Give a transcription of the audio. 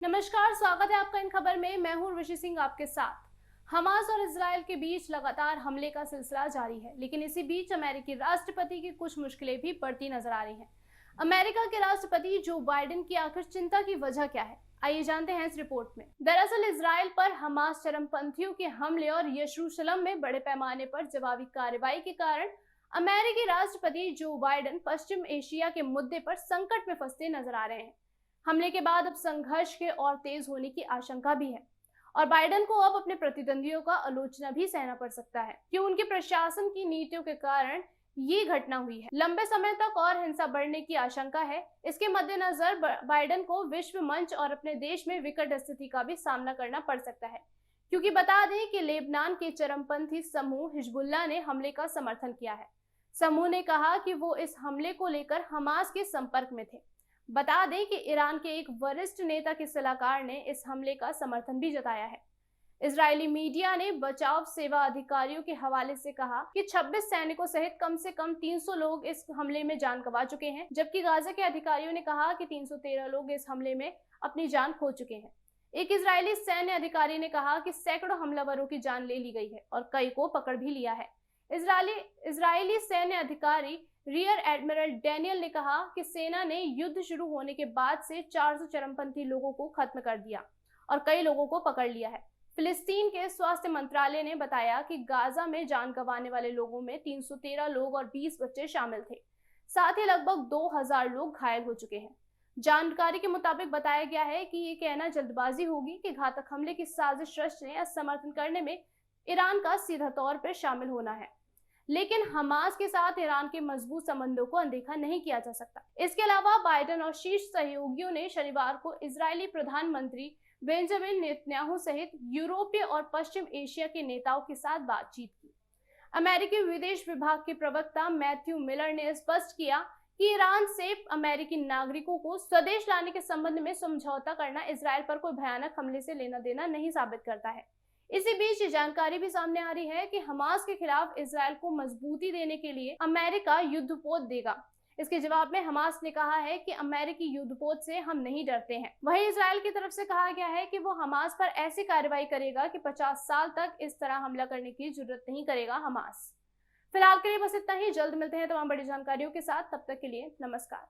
नमस्कार, स्वागत है आपका इन खबर में। मैं हूं ऋषि सिंह आपके साथ। हमास और इजराइल के बीच लगातार हमले का सिलसिला जारी है, लेकिन इसी बीच अमेरिकी राष्ट्रपति की कुछ मुश्किलें भी बढ़ती नजर आ रही हैं। अमेरिका के राष्ट्रपति जो बाइडेन की आखिर चिंता की वजह क्या है, आइए जानते हैं इस रिपोर्ट में। दरअसल इजराइल पर हमास चरमपंथियों के हमले और यरूशलेम में बड़े पैमाने पर जवाबी कार्रवाई के कारण अमेरिकी राष्ट्रपति जो बाइडेन पश्चिम एशिया के मुद्दे पर संकट में फंसते नजर आ रहे हैं। हमले के बाद अब संघर्ष के और तेज होने की आशंका भी है और बाइडेन को अब अपने प्रतिद्वंदियों का आलोचना भी सहना पड़ सकता है कि उनके प्रशासन की नीतियों के कारण ये घटना हुई है। लंबे समय तक और हिंसा बढ़ने की आशंका है। इसके मद्देनजर बाइडेन को विश्व मंच और अपने देश में विकट स्थिति का भी सामना करना पड़ सकता है, क्योंकि बता दें कि लेबनान के चरमपंथी समूह हिजबुल्लाह ने हमले का समर्थन किया है। समूह ने कहा कि वो इस हमले को लेकर हमास के संपर्क में थे। बता दें कि ईरान के एक वरिष्ठ नेता के सलाहकार ने इस हमले का समर्थन भी जताया है। इजरायली मीडिया ने बचाव सेवा अधिकारियों के हवाले से कहा कि 26 सैनिकों सहित कम से कम 300 लोग इस हमले में जान गंवा चुके हैं, जबकि गाजा के अधिकारियों ने कहा कि 313 लोग इस हमले में अपनी जान खो चुके हैं। एक इजरायली सैन्य अधिकारी ने कहा कि सैकड़ों हमलावरों की जान ले ली गई है और कई को पकड़ भी लिया है। इजरायली सैन्य अधिकारी रियर एडमिरल डैनियल ने कहा कि सेना ने युद्ध शुरू होने के बाद से 400 चरमपंथी लोगों को खत्म कर दिया और कई लोगों को पकड़ लिया है। फिलिस्तीन के स्वास्थ्य मंत्रालय ने बताया कि गाजा में जान गंवाने वाले लोगों में 313 लोग और 20 बच्चे शामिल थे। साथ ही लगभग 2000 लोग घायल हो चुके हैं। जानकारी के मुताबिक बताया गया है कि ये कहना जल्दबाजी होगी कि घातक हमले की साजिश रचने या समर्थन करने में ईरान का सीधा तौर पर शामिल होना है, लेकिन हमास के साथ ईरान के मजबूत संबंधों को अनदेखा नहीं किया जा सकता। इसके अलावा बाइडेन और शीर्ष सहयोगियों ने शनिवार को इजरायली प्रधानमंत्री बेंजामिन नेतन्याहू सहित यूरोपीय और पश्चिम एशिया के नेताओं के साथ बातचीत की। अमेरिकी विदेश विभाग के प्रवक्ता मैथ्यू मिलर ने स्पष्ट किया कि ईरान से अमेरिकी नागरिकों को स्वदेश लाने के संबंध में समझौता करना इजरायल पर कोई भयानक हमले से लेना देना नहीं साबित करता है। इसी बीच ये जानकारी भी सामने आ रही है कि हमास के खिलाफ इजरायल को मजबूती देने के लिए अमेरिका युद्धपोत देगा। इसके जवाब में हमास ने कहा है कि अमेरिकी युद्धपोत से हम नहीं डरते हैं। वहीं इजरायल की तरफ से कहा गया है कि वो हमास पर ऐसी कार्रवाई करेगा कि 50 साल तक इस तरह हमला करने की जरूरत नहीं करेगा हमास। फिलहाल के लिए बस इतना ही। जल्द मिलते हैं तमाम बड़ी जानकारियों के साथ। तब तक के लिए नमस्कार।